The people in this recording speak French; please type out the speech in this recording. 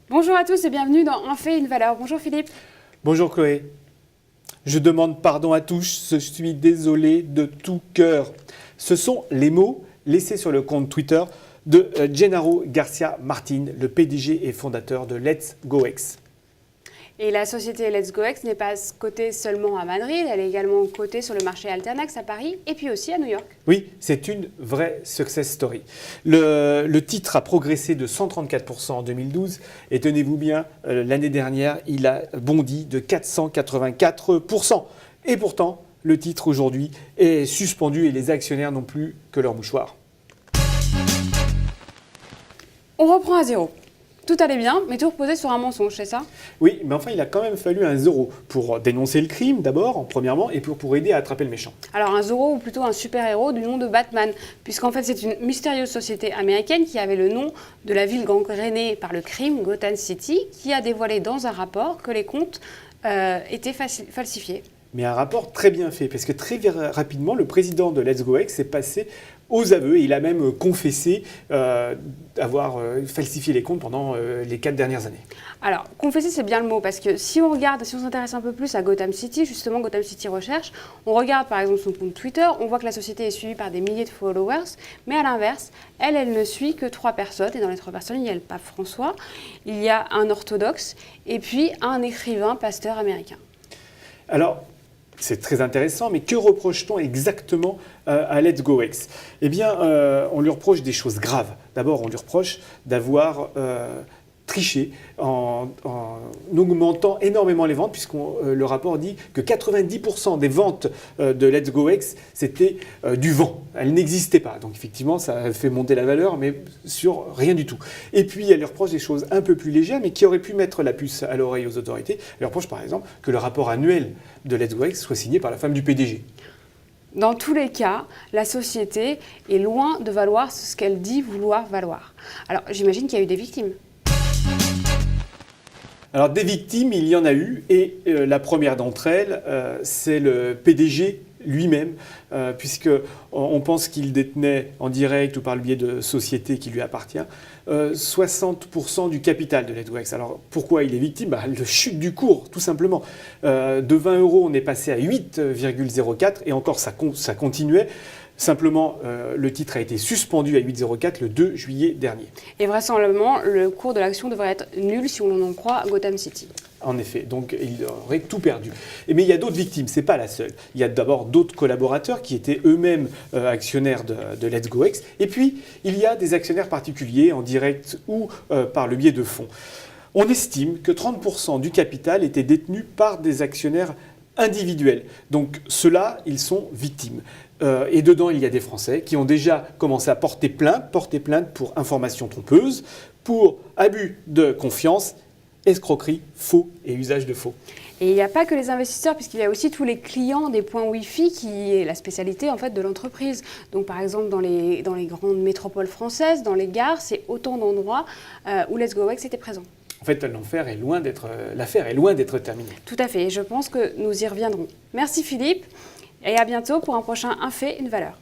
Bonjour à tous et bienvenue dans Un fait, une valeur. Bonjour Philippe. Bonjour Chloé. Je demande pardon à tous, je suis désolé de tout cœur. Ce sont les mots laissés sur le compte Twitter de Gennaro Garcia Martin, le PDG et fondateur de Let's Go X. Et la société Let's Go X n'est pas cotée seulement à Madrid, elle est également cotée sur le marché Alternax à Paris et puis aussi à New York. Oui, c'est une vraie success story. Le titre a progressé de 134% en 2012 et tenez-vous bien, l'année dernière, il a bondi de 484%. Et pourtant, le titre aujourd'hui est suspendu et les actionnaires n'ont plus que leur mouchoir. On reprend à zéro. Tout allait bien, mais tout reposait sur un mensonge, c'est ça? Oui, mais enfin, il a quand même fallu un Zorro pour dénoncer le crime d'abord, premièrement, et pour aider à attraper le méchant. Alors un Zorro ou plutôt un super-héros du nom de Batman, puisqu'en fait c'est une mystérieuse société américaine qui avait le nom de la ville gangrénée par le crime, Gotham City, qui a dévoilé dans un rapport que les comptes étaient falsifiés. Mais un rapport très bien fait, parce que très rapidement, le président de Let's Go X s'est passé aux aveux, et il a même confessé avoir falsifié les comptes pendant les 4 dernières années. Alors, confesser, c'est bien le mot, parce que si on s'intéresse un peu plus à Gotham City, justement Gotham City Recherche, on regarde par exemple son compte Twitter, on voit que la société est suivie par des milliers de followers, mais à l'inverse, elle ne suit que 3 personnes, et dans les 3 personnes, il y a le pape François, il y a un orthodoxe, et puis un écrivain, pasteur américain. Alors, c'est très intéressant, mais que reproche-t-on exactement à Let's Go X? Eh bien, on lui reproche des choses graves. D'abord, on lui reproche d'avoir triché en augmentant énormément les ventes, puisque le rapport dit que 90% des ventes de Let's Go X, c'était du vent. Elles n'existaient pas. Donc effectivement, ça fait monter la valeur, mais sur rien du tout. Et puis, elle lui reproche des choses un peu plus légères, mais qui auraient pu mettre la puce à l'oreille aux autorités. Elle lui reproche par exemple que le rapport annuel de Let's Go X soit signé par la femme du PDG. Dans tous les cas, la société est loin de valoir ce qu'elle dit vouloir valoir. Alors, j'imagine qu'il y a eu des victimes. Alors des victimes, il y en a eu, et la première d'entre elles, c'est le PDG lui-même, puisqu'on pense qu'il détenait en direct ou par le biais de sociétés qui lui appartiennent 60% du capital de Let's Go X. Alors pourquoi il est victime? Le chute du cours, tout simplement. De 20 €, on est passé à 8,04 et encore ça continuait. Simplement, le titre a été suspendu à 8,04 le 2 juillet dernier. Et vraisemblablement, le cours de l'action devrait être nul si on en croit Gotham City. En effet, donc il aurait tout perdu. Mais il y a d'autres victimes, ce n'est pas la seule. Il y a d'abord d'autres collaborateurs qui étaient eux-mêmes actionnaires de Let's Go X. Et puis, il y a des actionnaires particuliers en direct ou par le biais de fonds. On estime que 30% du capital était détenu par des actionnaires individuels. Donc ceux-là, ils sont victimes. Et dedans, il y a des Français qui ont déjà commencé à porter plainte pour information trompeuse, pour abus de confiance, escroquerie, faux et usage de faux. Et il n'y a pas que les investisseurs, puisqu'il y a aussi tous les clients des points Wi-Fi qui est la spécialité en fait de l'entreprise. Donc par exemple dans les grandes métropoles françaises, dans les gares, c'est autant d'endroits où Let's Go X était présent. En fait, l'affaire est loin d'être terminée. Tout à fait, et je pense que nous y reviendrons. Merci Philippe, et à bientôt pour un prochain Un fait, une valeur.